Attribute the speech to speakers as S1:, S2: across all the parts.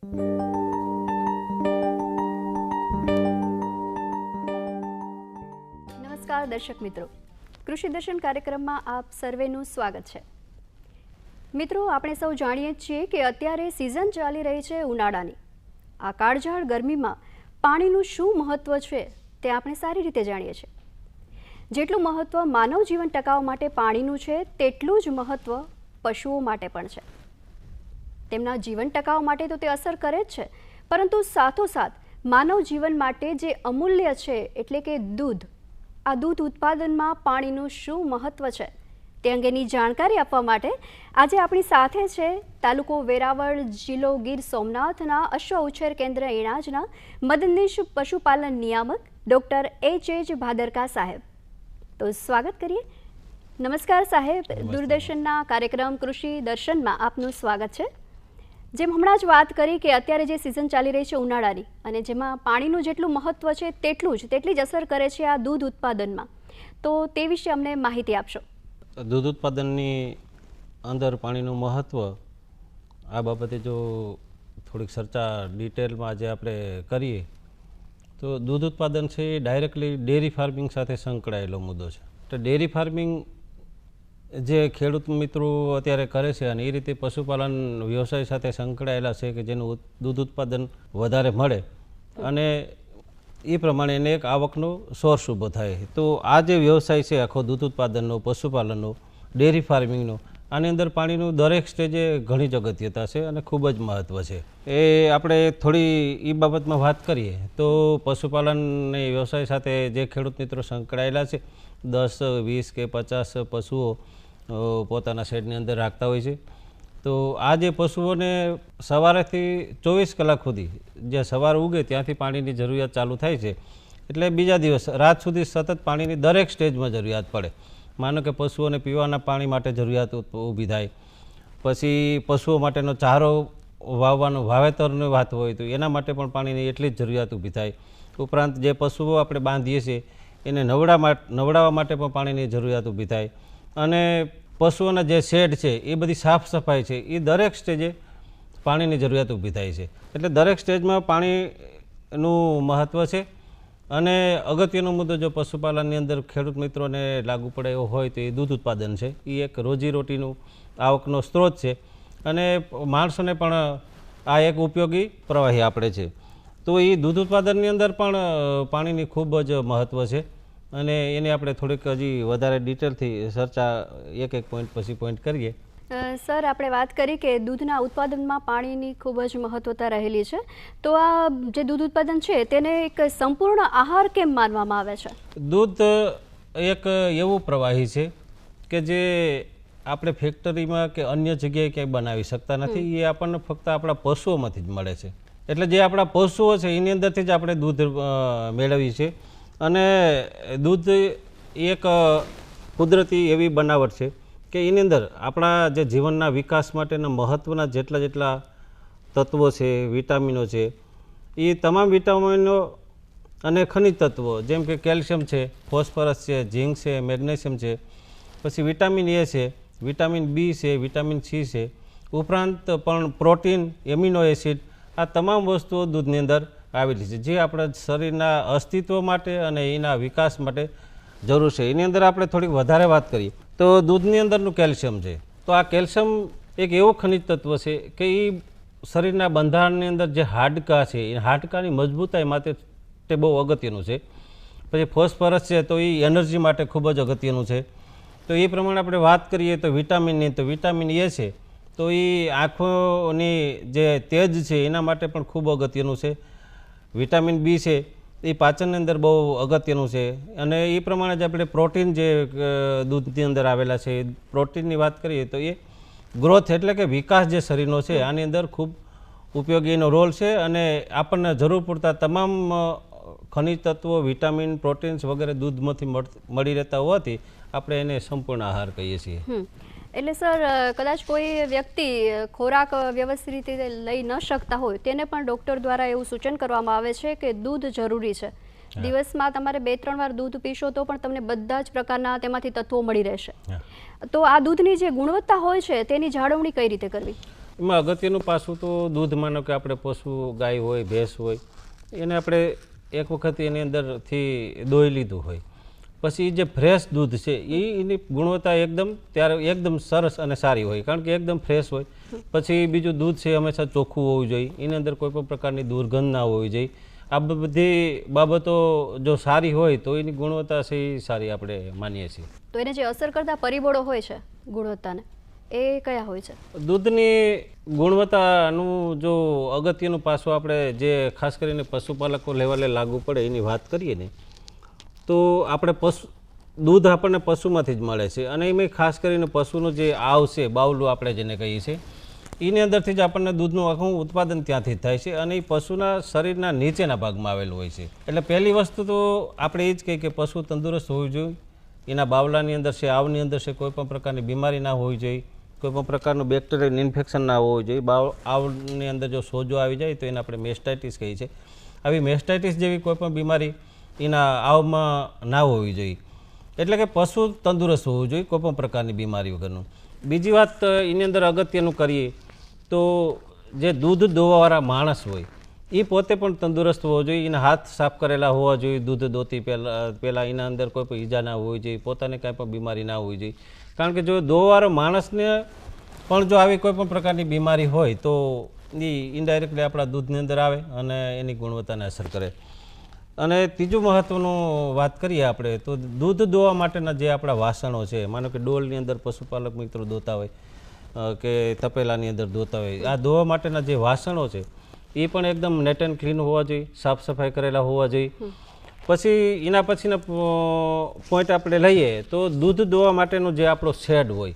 S1: નમસ્કાર દર્શક મિત્રો, કૃષિ દર્શન કાર્યક્રમમાં આપ સર્વેનું સ્વાગત છે. મિત્રો, આપણે સૌ જાણીએ છીએ કે અત્યારે સિઝન ચાલી રહી છે ઉનાળાની. આ કાળઝાળ ગરમીમાં પાણીનું શું મહત્વ છે તે આપણે સારી રીતે જાણીએ છીએ. જેટલું મહત્વ માનવ જીવન ટકાવવા માટે પાણીનું છે, તેટલું જ મહત્વ પશુઓ માટે પણ છે. તેમના જીવન ટકાવવા માટે તો તે અસર કરે જ છે, પરંતુ સાથોસાથ માનવ જીવન માટે જે અમૂલ્ય છે એટલે કે દૂધ, આ દૂધ ઉત્પાદનમાં પાણીનું શું મહત્વ છે તે અંગેની જાણકારી આપવા માટે આજે આપણી સાથે છે તાલુકો વેરાવળ, જિલ્લો ગીર સોમનાથના અશ્વ ઉછેર કેન્દ્ર એણાજના મદદનીશ પશુપાલન નિયામક ડૉક્ટર H.H. ભાદરકા સાહેબ. તો સ્વાગત કરીએ. નમસ્કાર સાહેબ, દૂરદર્શનના કાર્યક્રમ કૃષિ દર્શનમાં આપનું સ્વાગત છે. જેમ હમણાં જ વાત કરી કે અત્યારે જે સિઝન ચાલી રહી છે ઉનાળાની, અને જેમાં પાણીનું જેટલું મહત્વ છે તેટલી જ અસર કરે છે આ દૂધ ઉત્પાદનમાં, તો તે વિશે અમને માહિતી આપશો.
S2: દૂધ ઉત્પાદનની અંદર પાણીનું મહત્ત્વ આ બાબતે જો થોડીક ચર્ચા ડિટેલમાં આજે આપણે કરીએ તો દૂધ ઉત્પાદન છે એ ડાયરેક્ટલી ડેરી ફાર્મિંગ સાથે સંકળાયેલો મુદ્દો છે. તો ડેરી ફાર્મિંગ જે ખેડૂત મિત્રો અત્યારે કરે છે અને એ રીતે પશુપાલન વ્યવસાય સાથે સંકળાયેલા છે કે જેનું દૂધ ઉત્પાદન વધારે મળે અને એ પ્રમાણે એને એક આવકનો સોર્સ ઊભો થાય. તો આ જે વ્યવસાય છે આખો દૂધ ઉત્પાદનનો, પશુપાલનનો, ડેરી ફાર્મિંગનો, આની અંદર પાણીનું દરેક સ્ટેજે ઘણી જ અગત્યતા છે અને ખૂબ જ મહત્ત્વ છે. એ આપણે થોડી એ બાબતમાં વાત કરીએ તો પશુપાલનની વ્યવસાય સાથે જે ખેડૂત મિત્રો સંકળાયેલા છે 10, 20 કે 50 પશુઓ પોતાના શેડની અંદર રાખતા હોય છે. તો આ જે પશુઓને સવારેથી 24 કલાક સુધી જે સવાર ઉગે ત્યાંથી પાણીની જરૂરિયાત ચાલુ થાય છે, એટલે બીજા દિવસ રાત સુધી સતત પાણીની દરેક સ્ટેજમાં જરૂરિયાત પડે. માનો કે પશુઓને પીવાના પાણી માટે જરૂરિયાત ઊભી થાય, પછી પશુઓ માટેનો ચારો વાવવાનો વાવેતરની વાત હોય તો એના માટે પણ પાણીની એટલી જ જરૂરિયાત ઊભી થાય. ઉપરાંત જે પશુઓ આપણે બાંધીએ છીએ એને નવડાવવા માટે પણ પાણીની જરૂરિયાત ઊભી થાય. અને પશુઓના જે શેડ છે એ બધી સાફ સફાઈ છે એ દરેક સ્ટેજે પાણીની જરૂરિયાત ઊભી થાય છે. એટલે દરેક સ્ટેજમાં પાણીનું મહત્ત્વ છે. અને અગત્યનો મુદ્દો જો પશુપાલનની અંદર ખેડૂત મિત્રોને લાગુ પડે એવો હોય તો એ દૂધ ઉત્પાદન છે. એ એક રોજીરોટીનું આવકનો સ્ત્રોત છે અને માણસોને પણ આ એક ઉપયોગી પ્રવાહી આપણે છે. તો એ દૂધ ઉત્પાદનની અંદર પણ પાણીની ખૂબ જ મહત્ત્વ છે અને એની આપણે થોડીક હજી વધારે ડિટેલથી ચર્ચા એક પોઈન્ટ પછી પોઈન્ટ કરીએ.
S1: સર, આપણે વાત કરી કે દૂધના ઉત્પાદનમાં પાણીની ખૂબ જ મહત્વતા રહેલી છે, તો આ જે દૂધ ઉત્પાદન છે તેને એક સંપૂર્ણ આહાર કેમ માનવામાં આવે છે?
S2: દૂધ એક એવું પ્રવાહી છે કે જે આપણે ફેક્ટરીમાં કે અન્ય જગ્યાએ ક્યાંય બનાવી શકતા નથી. એ આપણને ફક્ત આપણા પશુઓમાંથી જ મળે છે. એટલે જે આપણા પશુઓ છે એની અંદરથી જ આપણે દૂધ મેળવીએ છીએ. અને દૂધ એક કુદરતી એવી બનાવટ છે કે એની અંદર આપણા જે જીવનના વિકાસ માટેના મહત્ત્વના જેટલા તત્વો છે, વિટામિનો છે, એ તમામ વિટામિનો અને ખનિજ તત્વો જેમ કે કેલ્શિયમ છે, ફોસ્ફરસ છે, ઝીંક છે, મેગ્નેશિયમ છે, પછી વિટામિન A છે, વિટામિન B છે, વિટામિન C છે, ઉપરાંત પણ પ્રોટીન, એમિનો એસિડ, આ તમામ વસ્તુઓ દૂધની અંદર આવેલી છે જે આપણા શરીરના અસ્તિત્વ માટે અને એના વિકાસ માટે જરૂર છે. એની અંદર આપણે થોડીક વધારે વાત કરીએ તો દૂધની અંદરનું કેલ્શિયમ છે. તો આ કેલ્શિયમ એક એવું ખનિજ તત્વ છે કે એ શરીરના બંધારણની અંદર જે હાડકાં છે એ હાડકાની મજબૂતાઈ માટે તે બહુ અગત્યનું છે. પછી ફોસ્ફરસ છે તો એ એનર્જી માટે ખૂબ જ અગત્યનું છે. તો એ પ્રમાણે આપણે વાત કરીએ તો વિટામિનની, તો વિટામિન A છે તો એ આંખોની જે તેજ છે એના માટે પણ ખૂબ અગત્યનું છે. વિટામિન B છે એ પાચનની અંદર બહુ અગત્યનું છે. અને એ પ્રમાણે જ આપણે પ્રોટીન જે દૂધની અંદર આવેલા છે, પ્રોટીનની વાત કરીએ તો એ ગ્રોથ એટલે કે વિકાસ જે શરીરનો છે આની અંદર ખૂબ ઉપયોગી એનો રોલ છે. અને આપણને જરૂર પૂરતા તમામ ખનિજ તત્વો, વિટામિન, પ્રોટીન્સ વગેરે દૂધમાંથી મળી રહેતા હોવાથી આપણે એને સંપૂર્ણ આહાર કહીએ છીએ.
S1: એટલે સર, કદાચ કોઈ વ્યક્તિ ખોરાક વ્યવસ્થિત રીતે લઈ ન શકતા હોય તેને પણ ડૉક્ટર દ્વારા એવું સૂચન કરવામાં આવે છે કે દૂધ જરૂરી છે. દિવસમાં તમારે 2-3 વાર દૂધ પીશો તો પણ તમને બધા જ પ્રકારના તેમાંથી તત્વો મળી રહેશે. તો આ દૂધની જે ગુણવત્તા હોય છે તેની જાળવણી કઈ રીતે કરવી?
S2: એમાં અગત્યનું પાસું તો દૂધ, માનો કે આપણે પશુ ગાય હોય, ભેંસ હોય, એને આપણે એક વખત એની અંદરથી દોઈ લીધું હોય, પછી જે ફ્રેશ દૂધ છે એની ગુણવત્તા એકદમ સરસ અને સારી હોય, કારણ કે એકદમ ફ્રેશ હોય. પછી બીજું દૂધ છે હંમેશા ચોખ્ખું હોવું જોઈએ, એની અંદર કોઈ પણ પ્રકારની દુર્ગંધ ના હોવી જોઈએ. આ બધી બાબતો જો સારી હોય તો એની ગુણવત્તા છે એ સારી આપણે માનીએ છીએ.
S1: તો એને જે અસર કરતા પરિબળો હોય છે ગુણવત્તાને, એ કયા હોય છે?
S2: દૂધની ગુણવત્તાનું જો અગત્યનું પાસું આપણે જે ખાસ કરીને પશુપાલકો લેવલે લાગુ પડે એની વાત કરીએ ને, તો આપણે દૂધ આપણને પશુમાંથી જ મળે છે, અને એમાં ખાસ કરીને પશુનું જે આવ છે, બાવલું આપણે જેને કહીએ છીએ, એની અંદરથી જ આપણને દૂધનું આખું ઉત્પાદન ત્યાંથી જ થાય છે, અને એ પશુના શરીરના નીચેના ભાગમાં આવેલું હોય છે. એટલે પહેલી વસ્તુ તો આપણે એ જ કહીએ કે પશુ તંદુરસ્ત હોવું જોઈએ, એના બાવલાની અંદર છે, આવની અંદર છે, કોઈ પણ પ્રકારની બીમારી ના હોવી જોઈએ, કોઈ પણ પ્રકારનું બેક્ટેરિયલ ઇન્ફેક્શન ના હોવું જોઈએ. આવની અંદર જો સોજો આવી જાય તો એને આપણે મેસ્ટાઇટિસ કહીએ છીએ. આવી મેસ્ટાઇટિસ જેવી કોઈ પણ બીમારી એના આવમાં ના હોવી જોઈએ. એટલે કે પશુ તંદુરસ્ત હોવું જોઈએ, કોઈ પણ પ્રકારની બીમારી વગરનું. બીજી વાત એની અંદર અગત્યનું કરીએ તો જે દૂધ દોવાવાળા માણસ હોય એ પોતે પણ તંદુરસ્ત હોવો જોઈએ, એના હાથ સાફ કરેલા હોવા જોઈએ દૂધ દોતી પહેલાં, એના અંદર કોઈ પણ ઈજા ના હોવી જોઈએ, પોતાને કાંઈ પણ બીમારી ના હોવી જોઈએ. કારણ કે જો દોવાવાળો માણસને પણ જો આવી કોઈ પણ પ્રકારની બીમારી હોય તો એ ઇનડાયરેક્ટલી આપણા દૂધની અંદર આવે અને એની ગુણવત્તાને અસર કરે. અને ત્રીજું મહત્ત્વનું વાત કરીએ આપણે તો દૂધ દોવા માટેના જે આપણા વાસણો છે, માનો કે ડોલની અંદર પશુપાલક મિત્રો દોતા હોય કે તપેલાની અંદર દોતા હોય, આ દોવા માટેના જે વાસણો છે એ પણ એકદમ નેટ એન્ડ ક્લીન હોવા જોઈએ, સાફ સફાઈ કરેલા હોવા જોઈએ. પછી એના પછીના પોઈન્ટ આપણે લઈએ તો દૂધ દોવા માટેનો જે આપણો શેડ હોય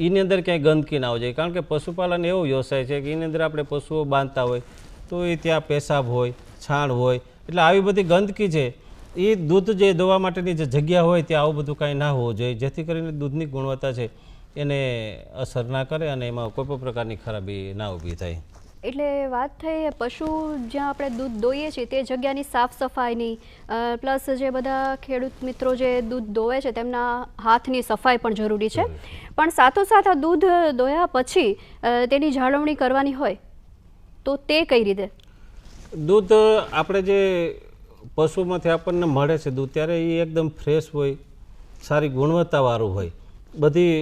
S2: એની અંદર ક્યાંય ગંદકી ના હોવી જોઈએ, કારણ કે પશુપાલન એવો વ્યવસાય છે કે એની અંદર આપણે પશુઓ બાંધતા હોય તો એ ત્યાં પેશાબ હોય, છાણ હોય, એટલે આવી બધી ગંદકી છે એ દૂધ જે દોવા માટેની જે જગ્યા હોય ત્યાં આવું બધું કાંઈ ના હોવું જોઈએ, જેથી કરીને દૂધની ગુણવત્તા છે એને અસર ના કરે અને એમાં કોઈ પણ પ્રકારની ખરાબી ના ઊભી થાય.
S1: એટલે વાત થઈ પશુ જ્યાં આપણે દૂધ દોઈએ છીએ તે જગ્યાની સાફ સફાઈની, પ્લસ જે બધા ખેડૂત મિત્રો જે દૂધ દોવે છે તેમના હાથની સફાઈ પણ જરૂરી છે. પણ સાથોસાથ આ દૂધ દોયા પછી તેની જાળવણી કરવાની હોય તો તે કઈ રીતે?
S2: દૂધ આપણે જે પશુમાંથી આપણને મળે છે દૂધ, ત્યારે એ એકદમ ફ્રેશ હોય, સારી ગુણવત્તાવાળું હોય, બધી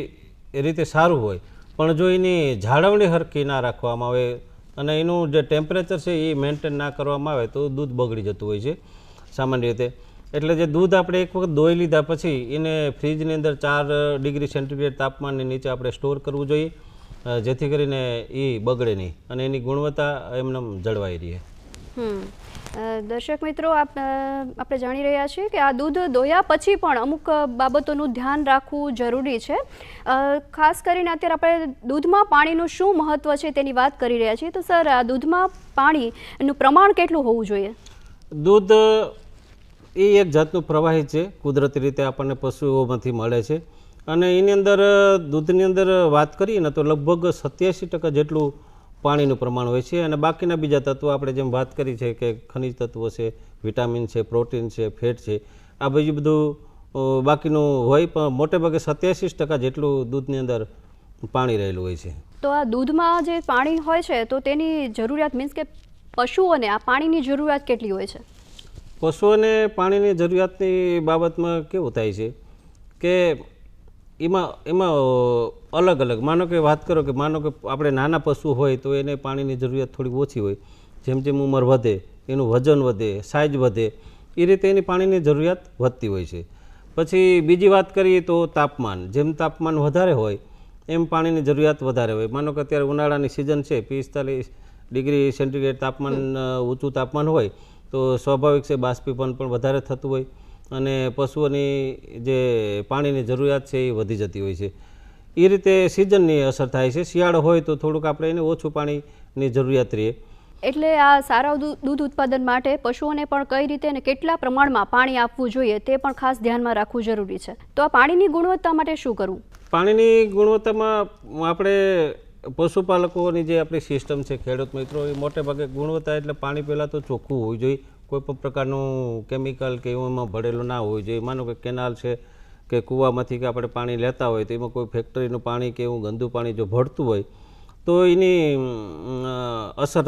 S2: રીતે સારું હોય. પણ જો એની જાળવણી હરખી ના રાખવામાં આવે અને એનું જે ટેમ્પરેચર છે એ મેન્ટેન ના કરવામાં આવે તો દૂધ બગડી જતું હોય છે સામાન્ય રીતે. એટલે જે દૂધ આપણે એક વખત દોઈ લીધા પછી એને ફ્રીજની અંદર 4 ડિગ્રી સેન્ટીગ્રેડ તાપમાનની નીચે આપણે સ્ટોર કરવું જોઈએ, જેથી કરીને એ બગડે નહીં અને એની ગુણવત્તા એમને જળવાઈ રહે.
S1: દર્શક મિત્રો, આપણે જાણી રહ્યા છીએ કે આ દૂધ દોયા પછી પણ અમુક બાબતોનું ધ્યાન રાખવું જરૂરી છે. ખાસ કરીને અત્યારે આપણે દૂધમાં પાણીનું શું મહત્ત્વ છે તેની વાત કરી રહ્યા છીએ. તો સર, આ દૂધમાં પાણીનું પ્રમાણ કેટલું હોવું જોઈએ?
S2: દૂધ એ એક જાતનું પ્રવાહી છે, કુદરતી રીતે આપણને પશુઓમાંથી મળે છે, અને એની અંદર દૂધની અંદર વાત કરીએ ને તો લગભગ 87% જેટલું પાણીનું પ્રમાણ હોય છે, અને બાકીના બીજા તત્વો આપણે જેમ વાત કરી છે કે ખનિજ તત્વો છે, વિટામિન છે, પ્રોટીન છે, ફેટ છે, આ બધું બાકીનું હોય, પણ મોટે ભાગે 87% જેટલું દૂધની અંદર પાણી રહેલું હોય છે.
S1: તો આ દૂધમાં જે પાણી હોય છે તો તેની જરૂરિયાત, મીન્સ કે પશુઓને આ પાણીની જરૂરિયાત કેટલી હોય છે?
S2: પશુઓને પાણીની જરૂરિયાતની બાબતમાં કેવું થાય છે કે એમાં અલગ અલગ, માનો કે વાત કરો કે માનો કે આપણે નાના પશુ હોય તો એને પાણીની જરૂરિયાત થોડી ઓછી હોય, જેમ જેમ ઉંમર વધે એનું વજન વધે, સાઇઝ વધે, એ રીતે એની પાણીની જરૂરિયાત વધતી હોય છે. પછી બીજી વાત કરીએ તો તાપમાન, જેમ તાપમાન વધારે હોય એમ પાણીની જરૂરિયાત વધારે હોય. માનો કે અત્યારે ઉનાળાની સિઝન છે, 45 ડિગ્રી સેન્ટીગ્રેડ તાપમાન, ઊંચું તાપમાન હોય તો સ્વાભાવિક છે બાષ્પીભવન પણ વધારે થતું હોય અને પશુઓની જે પાણીની જરૂરિયાત છે એ વધી જતી હોય છે. એ રીતે સિઝનની અસર થાય છે. શિયાળો હોય તો થોડુંક આપણે એને ઓછું પાણીની જરૂરિયાત રહે.
S1: એટલે આ સારા દૂધ ઉત્પાદન માટે પશુઓને પણ કઈ રીતે અને કેટલા પ્રમાણમાં પાણી આપવું જોઈએ તે પણ ખાસ ધ્યાનમાં રાખવું જરૂરી છે. તો આ પાણીની ગુણવત્તા માટે શું કરવું?
S2: પાણીની ગુણવત્તામાં આપણે પશુપાલકોની જે આપણી સિસ્ટમ છે, ખેડૂત મિત્રો, એ મોટે ભાગે ગુણવત્તા એટલે પાણી પહેલાં તો ચોખ્ખું હોવું જોઈએ, કોઈ પણ પ્રકારનું કેમિકલ કે એમાં ભરેલું ના હોવું જોઈએ. માનો કે કેનાલ છે કે કૂવામાંથી કે આપણે પાણી લેતા હોય તો એમાં કોઈ ફેક્ટરીનું પાણી કે એવું ગંદુ પાણી જો ભળતું હોય તો એની અસર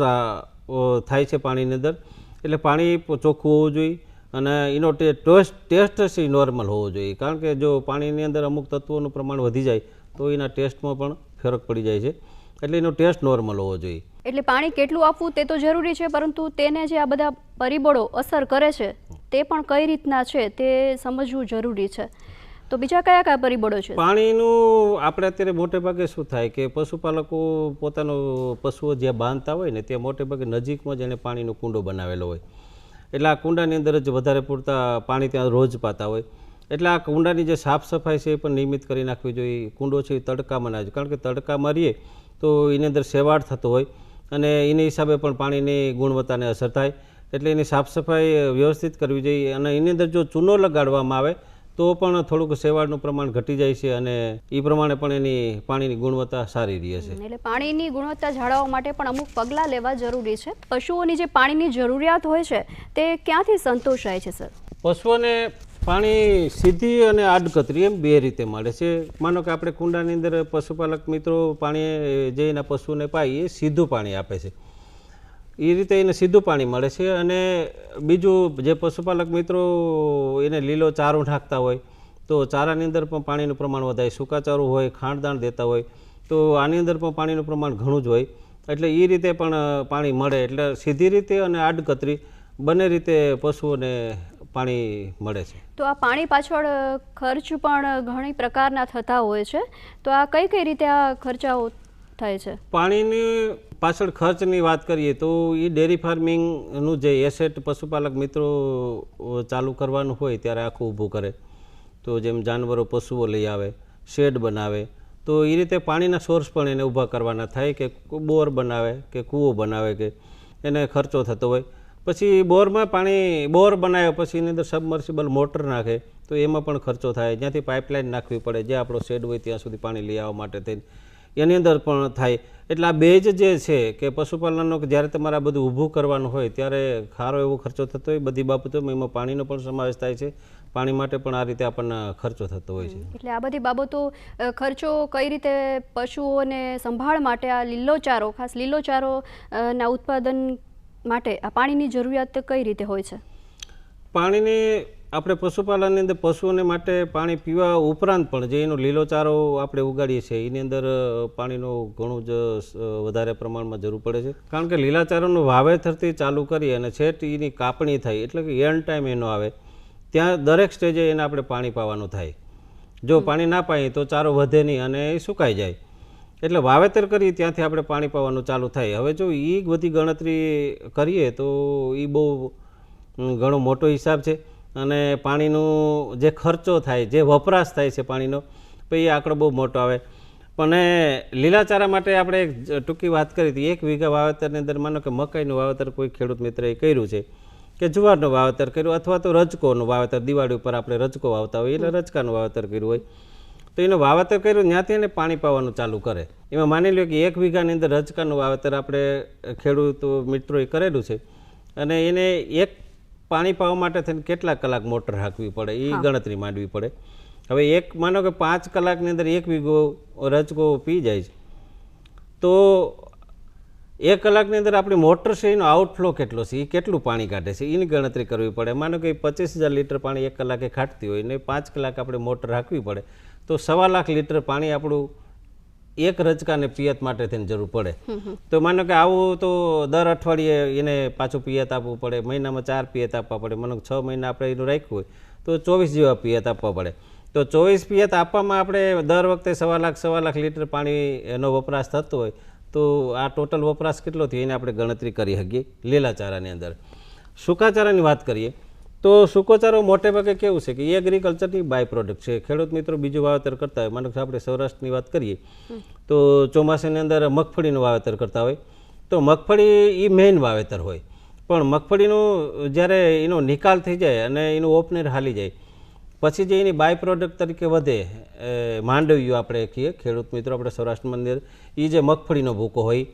S2: થાય છે પાણીની અંદર. એટલે પાણી ચોખ્ખું હોવું જોઈએ અને એનો ટેસ્ટ છે નોર્મલ હોવો જોઈએ, કારણ કે જો પાણીની અંદર અમુક તત્વોનું પ્રમાણ વધી જાય તો એના ટેસ્ટમાં પણ ફરક પડી જાય છે. એટલે એનો ટેસ્ટ નોર્મલ હોવો જોઈએ.
S1: એટલે પાણી કેટલું આપવું તે તો જરૂરી છે, પરંતુ તેને જે આ બધા પરિબળો અસર કરે છે તે પણ કઈ રીતના છે તે સમજવું જરૂરી છે. તો બીજા કયા કયા પરિબળો છે?
S2: પાણીનું આપણે અત્યારે મોટે ભાગે શું થાય કે પશુપાલકો પોતાનો પશુઓ જ્યાં બાંધતા હોય ને ત્યાં મોટે ભાગે નજીકમાં જ એને પાણીનો કુંડો બનાવેલો હોય. એટલે આ કુંડાની અંદર જ વધારે પૂરતા પાણી ત્યાં રોજ પાતા હોય. એટલે આ કુંડાની જે સાફ સફાઈ છે એ પણ નિયમિત કરી નાખવી જોઈએ. કુંડો છે એ તડકામાં ના જોઈએ, કારણ કે તડકામાં રહીએ તો એની અંદર સેવાળ થતો હોય અને એની હિસાબે પણ પાણીની ગુણવત્તાને અસર થાય. એટલે એની સાફ સફાઈ વ્યવસ્થિત કરવી જોઈએ. અને એની અંદર જો ચૂનો લગાડવામાં આવે તો પણ થોડુંક સેવાળનું પ્રમાણ ઘટી જાય છે અને એ પ્રમાણે પણ એની પાણીની ગુણવત્તા સારી રહે છે.
S1: એટલે પાણીની ગુણવત્તા જાળવવા માટે પણ અમુક પગલાં લેવા જરૂરી છે. પશુઓની જે પાણીની જરૂરિયાત હોય છે તે ક્યાંથી સંતોષાય છે સર?
S2: પશુઓને પાણી સીધી અને આડકતરી એમ બે રીતે મળે છે. માનો કે આપણે કુંડાની અંદર પશુપાલક મિત્રો પાણી જે એના પશુને પાય એ સીધું પાણી આપે છે, એ રીતે એને સીધું પાણી મળે છે. અને બીજું જે પશુપાલક મિત્રો એને લીલો ચારો નાખતા હોય તો ચારાની અંદર પણ પાણીનું પ્રમાણ વધારે, સૂકા ચારો હોય, ખાંડદાણ દેતા હોય તો આની અંદર પણ પાણીનું પ્રમાણ ઘણું જ હોય. એટલે એ રીતે પણ પાણી મળે. એટલે સીધી રીતે અને આડકતરી બંને રીતે પશુઓને પાણી મળે છે.
S1: તો આ પાણી પાછળ ખર્ચ પણ ઘણી પ્રકારના થતા હોય છે, તો આ કઈ કઈ રીતે આ ખર્ચાઓ થાય છે?
S2: પાણીની પાછળ ખર્ચની વાત કરીએ તો એ ડેરી ફાર્મિંગનું જે એસેટ પશુપાલક મિત્રો ચાલુ કરવાનું હોય ત્યારે આખું ઊભું કરે. તો જેમ જાનવરો પશુઓ લઈ આવે, શેડ બનાવે, તો એ રીતે પાણીના સોર્સ પણ એને ઊભા કરવાના થાય કે બોર બનાવે કે કૂવો બનાવે કે એને ખર્ચો થતો હોય. પછી બોરમાં બોર બનાવ્યા પછી એની અંદર સબમર્સિબલ મોટર નાખે તો એમાં પણ ખર્ચો થાય. જ્યાંથી પાઇપલાઇન નાખવી પડે, જે આપણો શેડ હોય ત્યાં સુધી પાણી લઈ આવવા માટે થઈને એની અંદર પણ થાય. એટલે આ બે જ જે છે કે પશુપાલનનો જ્યારે તમારે આ બધું ઊભું કરવાનું હોય ત્યારે ખારો એવો ખર્ચો થતો હોય. બધી બાબતોમાં એમાં પાણીનો પણ સમાવેશ થાય છે. પાણી માટે પણ આ રીતે આપણને ખર્ચો થતો હોય છે.
S1: એટલે આ બધી બાબતો ખર્ચો કઈ રીતે પશુઓને સંભાળ માટે આ લીલો ચારો, ખાસ લીલો ચારો ના ઉત્પાદન માટે આ પાણીની જરૂરિયાત કઈ રીતે હોય છે?
S2: પાણીની આપણે પશુપાલનની અંદર પશુઓને માટે પાણી પીવા ઉપરાંત પણ જે એનો લીલો ચારો આપણે ઉગાડીએ છીએ એની અંદર પાણીનો ઘણું જ વધારે પ્રમાણમાં જરૂર પડે છે. કારણ કે લીલા ચારાનું વાવેતરથી ચાલુ કરી અને છેટ એની કાપણી થાય એટલે કે એન્ડ ટાઈમ એનો આવે ત્યાં દરેક સ્ટેજે એને આપણે પાણી પાવાનું થાય. જો પાણી ના પાઈએ તો ચારો વધે નહીં અને એ સુકાઈ જાય. એટલે વાવેતર કરીએ ત્યાંથી આપણે પાણી પાવાનું ચાલુ થાય. હવે જો એ બધી ગણતરી કરીએ તો એ બહુ ઘણો મોટો હિસાબ છે અને પાણીનું જે ખર્ચો થાય, જે વપરાશ થાય છે પાણીનો, પછી એ આંકડો બહુ મોટો આવે. પણ લીલા ચારા માટે આપણે ટૂંકી વાત કરી હતી. 1 વીઘા વાવેતરની અંદર માનો કે મકાઈનું વાવેતર કોઈ ખેડૂત મિત્રએ કર્યું છે કે જુવારનું વાવેતર કર્યું અથવા તો રજકોનું વાવેતર, દિવાળી ઉપર આપણે રજકો વાવતા હોય એટલે રજકાનું વાવેતર કર્યું હોય તો એનું વાવેતર કર્યું ત્યાંથી એને પાણી પાવાનું ચાલુ કરે. એમાં માની લો કે 1 વીઘાની અંદર રજકાનું વાવેતર આપણે ખેડૂત મિત્રોએ કરેલું છે અને એને એક પાણી પાવા માટે થઈને કેટલા કલાક મોટર હાંકવી પડે એ ગણતરી માંડવી પડે. હવે માનો કે 5 કલાકની અંદર 1 વીઘો રજકો પી જાય છે તો 1 કલાકની અંદર આપણી મોટર છે એનો આઉટફ્લો કેટલો છે, એ કેટલું પાણી કાઢે છે એની ગણતરી કરવી પડે. માનો કે 25,000 લીટર પાણી 1 કલાકે કાઢતી હોય ને 5 કલાક આપણે મોટર હાંકવી પડે તો 1.25 લાખ લીટર પાણી આપણું એક રજકાને પિયત માટે થઈને જરૂર પડે. તો માનો કે આવું તો દર અઠવાડિયે એને પાછું પિયત આપવું પડે, મહિનામાં 4 પિયત આપવા પડે. માનો કે 6 મહિના આપણે એનું રાખ્યું હોય તો 24 જેવા પિયત આપવા પડે. તો 24 પિયત આપવામાં આપણે દર વખતે 1.25 લાખ લીટર પાણીનો વપરાશ થતો હોય તો આ ટોટલ વપરાશ કેટલો થયો એને આપણે ગણતરી કરી શકીએ લીલા ચારાની અંદર. સૂકા ચારાની વાત કરીએ તો સૂકો ચારો મોટે ભાગે કેવું છે કે એ એગ્રીકલ્ચરની બાય પ્રોડક્ટ છે. ખેડૂત મિત્રો બીજું વાવેતર કરતા હોય, માનો કે આપણે સૌરાષ્ટ્રની વાત કરીએ તો ચોમાસાની અંદર મગફળીનું વાવેતર કરતા હોય તો મગફળી એ મેઇન વાવેતર હોય. પણ મગફળીનું જ્યારે એનો નિકાલ થઈ જાય અને એનું ઓપનેર હાલી જાય પછી જે એની બાય પ્રોડક્ટ તરીકે વધે માંડવીઓ આપણે કહીએ ખેડૂત મિત્રો આપણે સૌરાષ્ટ્રની અંદર, એ જે મગફળીનો ભૂકો હોય.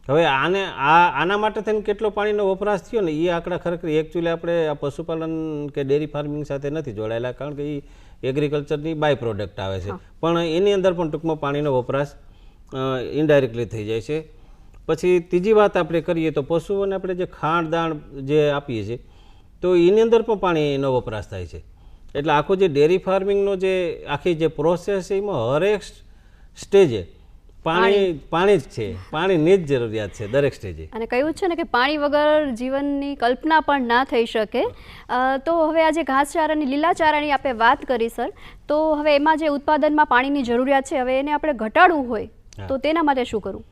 S2: હવે આના માટે થઈને કેટલો પાણીનો વપરાશ થયો ને એ આંકડા ખરેખર એકચ્યુઅલી આપણે આ પશુપાલન કે ડેરી ફાર્મિંગ સાથે નથી જોડાયેલા, કારણ કે એ એગ્રીકલ્ચરની બાય પ્રોડક્ટ આવે છે. પણ એની અંદર પણ ટૂંકમાં પાણીનો વપરાશ ઇનડાયરેક્ટલી થઈ જાય છે. પછી ત્રીજી વાત આપણે કરીએ તો પશુઓને આપણે જે ખાંડ દાણ જે આપીએ છીએ તો એની અંદર પણ પાણીનો વપરાશ થાય છે. એટલે આખું જે ડેરી ફાર્મિંગનો જે આખી જે પ્રોસેસ છે એમાં હરેક સ્ટેજે પાણી જ છે, પાણીની જ જરૂરિયાત છે દરેક સ્ટેજે.
S1: અને કહ્યું છે ને કે પાણી વગર જીવનની કલ્પના પણ ના થઈ શકે. તો હવે આજે ઘાસચારાની લીલાચારાની આપણે વાત કરી સર, તો હવે એમાં જે ઉત્પાદનમાં પાણીની જરૂરિયાત છે હવે એને આપણે ઘટાડવું હોય તો તેના માટે શું કરવું?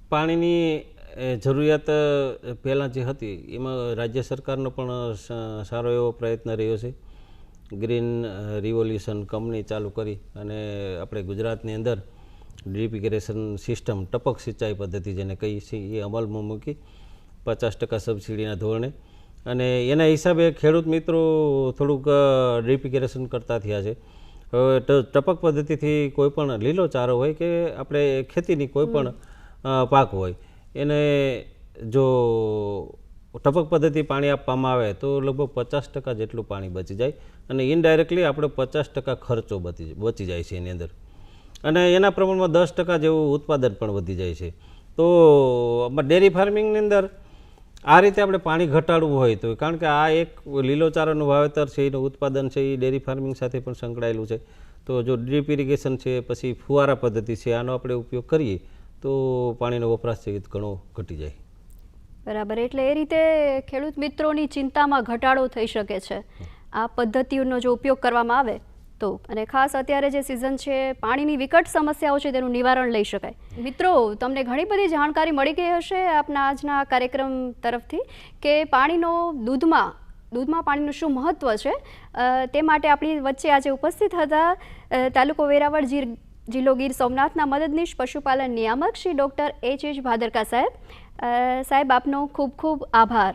S2: પાણીની જરૂરિયાત પહેલાં જે હતી એમાં રાજ્ય સરકારનો પણ સારો એવો પ્રયત્ન રહ્યો છે. ગ્રીન રિવોલ્યુશન કંપની ચાલુ કરી અને આપણે ગુજરાતની અંદર ડ્રીપ ઇરિગેશન સિસ્ટમ ટપક સિંચાઈ પદ્ધતિ જેને કહીએ છીએ એ અમલમાં મૂકી 50% સબસિડીના ધોરણે, અને એના હિસાબે ખેડૂત મિત્રો થોડુંક ડ્રીપ ઇરિગેશન કરતા થયા છે. હવે ટપક પદ્ધતિથી કોઈ પણ લીલો ચારો હોય કે આપણે ખેતીની કોઈ પણ પાક હોય એને જો ટપક પદ્ધતિ પાણી આપવામાં આવે તો લગભગ 50% જેટલું પાણી બચી જાય અને ઇનડાયરેક્ટલી આપણે 50% ખર્ચો બચી જાય છે એની અંદર, અને એના પ્રમાણમાં 10% જેવું ઉત્પાદન પણ વધી જાય છે. તો ડેરી ફાર્મિંગની અંદર આ રીતે આપણે પાણી ઘટાડવું હોય તો, કારણ કે આ એક લીલોચારાનું વાવેતર છે એનું ઉત્પાદન છે એ ડેરી ફાર્મિંગ સાથે પણ સંકળાયેલું છે. તો જો ડ્રીપ ઇરિગેશન છે પછી ફુવારા પદ્ધતિ છે આનો આપણે ઉપયોગ કરીએ તો પાણીનો વપરાશ છે ઘણો ઘટી જાય.
S1: બરાબર, એટલે એ રીતે ખેડૂત મિત્રોની ચિંતામાં ઘટાડો થઈ શકે છે આ પદ્ધતિઓનો જો ઉપયોગ કરવામાં આવે તો. અને ખાસ અત્યારે જે સિઝન છે પાણીની વિકટ સમસ્યાઓ છે તેનું નિવારણ લઈ શકાય. મિત્રો, તમને ઘણી બધી જાણકારી મળી ગઈ હશે આપના આજના કાર્યક્રમ તરફથી કે દૂધમાં પાણીનું શું મહત્ત્વ છે. તે માટે આપણી વચ્ચે આજે ઉપસ્થિત હતા તાલુકો વેરાવળ જિલ્લો ગીર સોમનાથના મદદનીશ પશુપાલન નિયામક શ્રી ડૉક્ટર H.H. ભાદરકા સાહેબ. સાહેબ, આપનો ખૂબ ખૂબ આભાર.